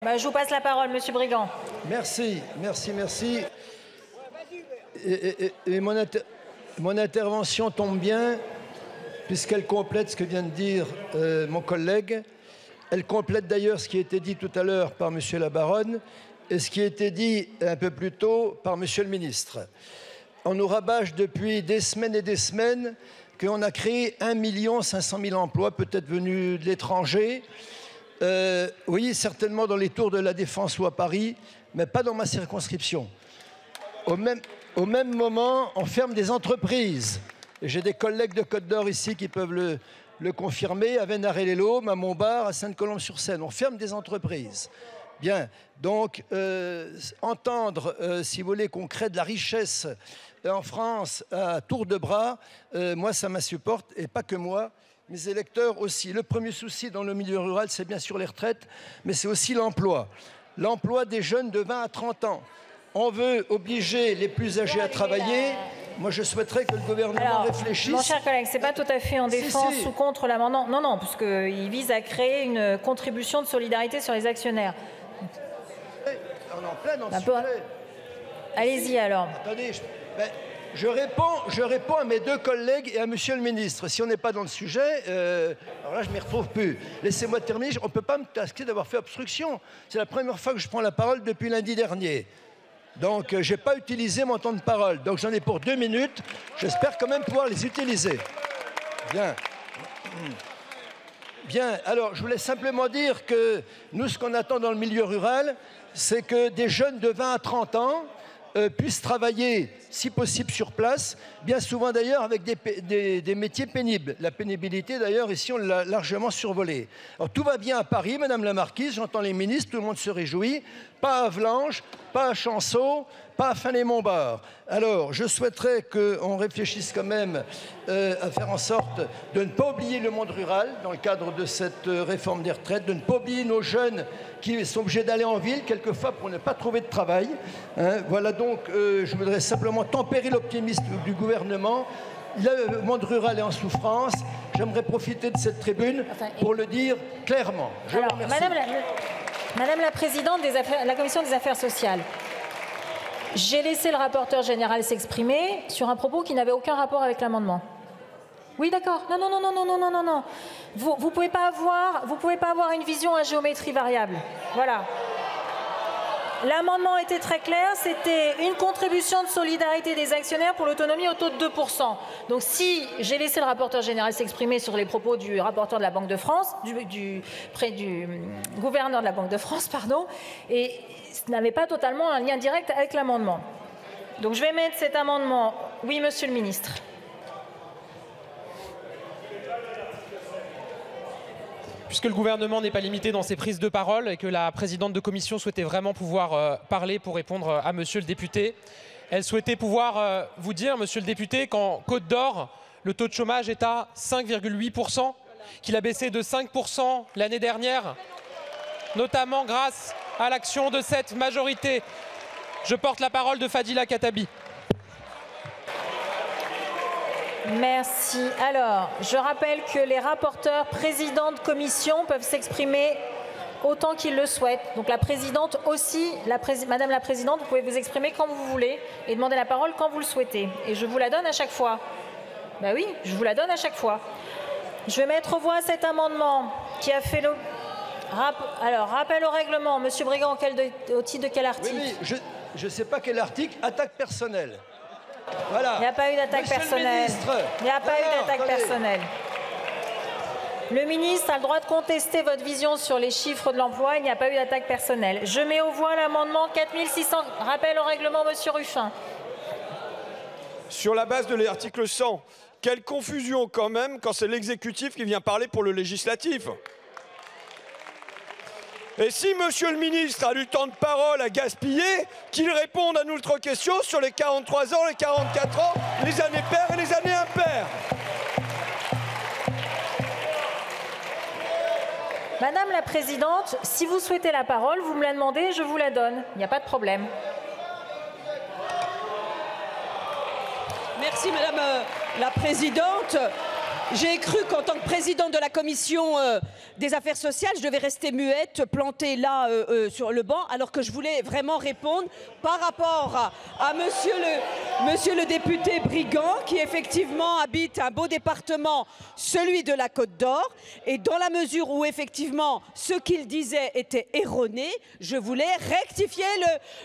Je vous passe la parole, Monsieur Brigand. Merci. Et mon intervention tombe bien, puisqu'elle complète ce que vient de dire mon collègue. Elle complète d'ailleurs ce qui a été dit tout à l'heure par Monsieur la Baronne et ce qui a été dit un peu plus tôt par Monsieur le ministre. On nous rabâche depuis des semaines et des semaines qu'on a créé 1 500 000 emplois, peut-être venus de l'étranger. Oui, certainement dans les tours de la Défense ou à Paris, mais pas dans ma circonscription. Au même moment, on ferme des entreprises. J'ai des collègues de Côte-d'Or ici qui peuvent le confirmer, à Vénaré-les-Laumes, à Montbard, à Sainte-Colombe-sur-Seine. On ferme des entreprises. Bien, donc entendre, si vous voulez, qu'on crée de la richesse en France à tour de bras, moi ça m'insupporte, et pas que moi. Mes électeurs aussi. Le premier souci dans le milieu rural, c'est bien sûr les retraites, mais c'est aussi l'emploi. L'emploi des jeunes de 20 à 30 ans. On veut obliger les plus âgés à travailler. Moi, je souhaiterais que le gouvernement réfléchisse. Mon cher collègue, c'est pas tout à fait en défense ou contre l'amendement. Non, parce qu'il vise à créer une contribution de solidarité sur les actionnaires. On est en plein dans ce sujet. Allez-y alors. Attendez, je réponds à mes deux collègues et à Monsieur le ministre. Si on n'est pas dans le sujet, alors là, je ne m'y retrouve plus. Laissez-moi terminer. On ne peut pas me tasquer d'avoir fait obstruction. C'est la première fois que je prends la parole depuis lundi dernier. Donc, je n'ai pas utilisé mon temps de parole. Donc, j'en ai pour 2 minutes. J'espère quand même pouvoir les utiliser. Bien. Alors, je voulais simplement dire que nous, ce qu'on attend dans le milieu rural, c'est que des jeunes de 20 à 30 ans puissent travailler, si possible, sur place, bien souvent d'ailleurs avec des métiers pénibles. La pénibilité, d'ailleurs, ici, on l'a largement survolée. Alors, tout va bien à Paris, Madame la Marquise, j'entends les ministres, tout le monde se réjouit. Pas à Avlanches, pas à Chanceau, pas à Fanet-Montbard. Alors, je souhaiterais qu'on réfléchisse quand même à faire en sorte de ne pas oublier le monde rural dans le cadre de cette réforme des retraites, de ne pas oublier nos jeunes qui sont obligés d'aller en ville quelquefois pour ne pas trouver de travail. Voilà donc, je voudrais simplement tempérer l'optimisme du gouvernement. Le monde rural est en souffrance. J'aimerais profiter de cette tribune pour le dire clairement. Je vous remercie. Madame la présidente de la Commission des affaires sociales, j'ai laissé le rapporteur général s'exprimer sur un propos qui n'avait aucun rapport avec l'amendement. Oui, d'accord. Non. Vous pouvez pas avoir une vision à géométrie variable. Voilà. L'amendement était très clair, c'était une contribution de solidarité des actionnaires pour l'autonomie au taux de 2%. Donc si j'ai laissé le rapporteur général s'exprimer sur les propos du rapporteur de la Banque de France, du gouverneur de la Banque de France, pardon, et ce n'avait pas totalement un lien direct avec l'amendement. Donc je vais mettre cet amendement. Oui, monsieur le ministre. Puisque le gouvernement n'est pas limité dans ses prises de parole et que la présidente de commission souhaitait vraiment pouvoir parler pour répondre à monsieur le député, elle souhaitait pouvoir vous dire, monsieur le député, qu'en Côte d'Or, le taux de chômage est à 5,8%, qu'il a baissé de 5% l'année dernière, notamment grâce à l'action de cette majorité. Je porte la parole de Fadila Khattabi. Merci. Alors, je rappelle que les rapporteurs, présidents de commission peuvent s'exprimer autant qu'ils le souhaitent. Donc la présidente aussi, Madame la présidente, vous pouvez vous exprimer quand vous voulez et demander la parole quand vous le souhaitez. Et je vous la donne à chaque fois. Ben oui, je vous la donne à chaque fois. Je vais mettre aux voix cet amendement qui a fait le... Alors, rappel au règlement. Monsieur Brigand, au titre de quel article? Oui, je ne sais pas quel article. Attaque personnelle. Voilà. Il n'y a pas eu d'attaque personnelle. Il n'y a pas eu d'attaque personnelle. Le ministre a le droit de contester votre vision sur les chiffres de l'emploi. Il n'y a pas eu d'attaque personnelle. Je mets aux voix l'amendement 4600. Rappel au règlement, monsieur Ruffin. Sur la base de l'article 100, quelle confusion quand même quand c'est l'exécutif qui vient parler pour le législatif. Et si monsieur le ministre a du temps de parole à gaspiller, qu'il réponde à notre question sur les 43 ans, les 44 ans, les années paires et les années impaires. Madame la présidente, si vous souhaitez la parole, vous me la demandez, je vous la donne. Il n'y a pas de problème. Merci madame la présidente. J'ai cru qu'en tant que présidente de la commission des affaires sociales, je devais rester muette, plantée là sur le banc, alors que je voulais vraiment répondre par rapport à monsieur le député Brigand, qui effectivement habite un beau département, celui de la Côte d'Or. Et dans la mesure où effectivement ce qu'il disait était erroné, je voulais rectifier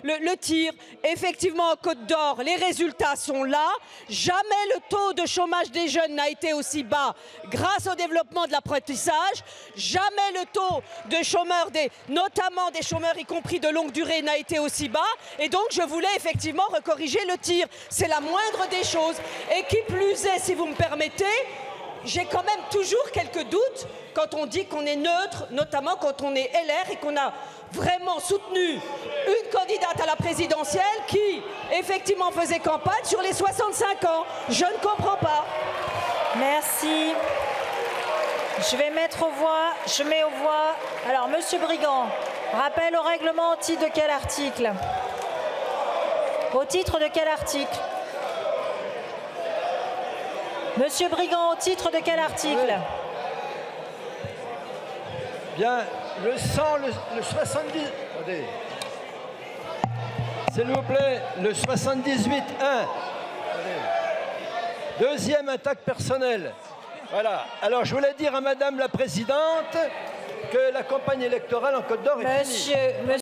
le tir. Effectivement, en Côte d'Or, les résultats sont là. Jamais le taux de chômage des jeunes n'a été aussi bas grâce au développement de l'apprentissage. Jamais le taux de chômeurs, notamment des chômeurs y compris de longue durée, n'a été aussi bas. Et donc je voulais effectivement recorriger le tir. C'est la moindre des choses. Et qui plus est, si vous me permettez, j'ai quand même toujours quelques doutes quand on dit qu'on est neutre, notamment quand on est LR et qu'on a vraiment soutenu une candidate à la présidentielle qui, effectivement, faisait campagne sur les 65 ans. Je ne comprends pas. Merci. Je vais mettre aux voix. Je mets aux voix. Alors, Monsieur Brigand, rappel au règlement au titre de quel article? Au titre de quel article? Monsieur Brigand, au titre de quel article? Oui. Bien, le 70... Attendez. S'il vous plaît, le 78-1. Deuxième attaque personnelle. Voilà. Alors, je voulais dire à Madame la Présidente que la campagne électorale en Côte d'Or est finie.